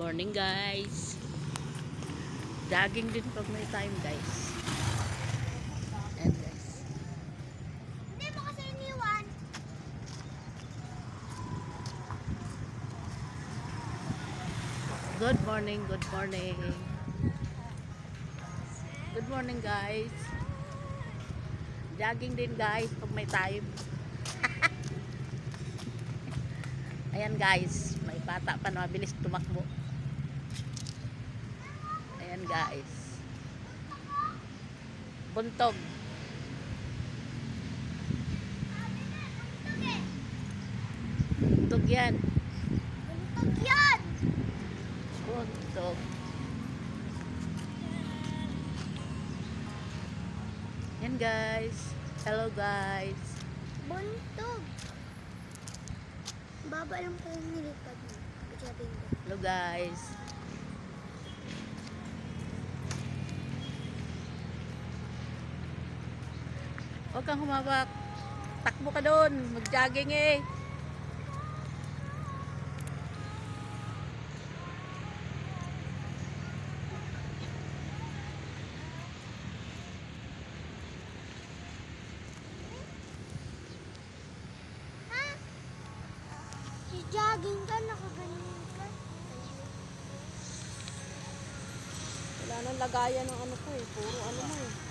Morning guys. Jogging din pag may time guys. And guys. Hindi mo kasi iniwan. Good morning, good morning. Good morning guys. Jogging din guys pag may time. Ayan guys, may bata pa na mabilis tumakbo. Ayan guys. Buntog. Buntog yan. Buntog yan. Buntog. Yan guys. Hello guys. Buntog. Baba lang po yung nilipad mo. Hello guys. Huwag kang humawak. Takbo ka doon. Mag-jogging eh. Ha? Jogging ka, nakaganyan ka. Wala nang lagayan ng ano ko eh. Puro ano mo eh.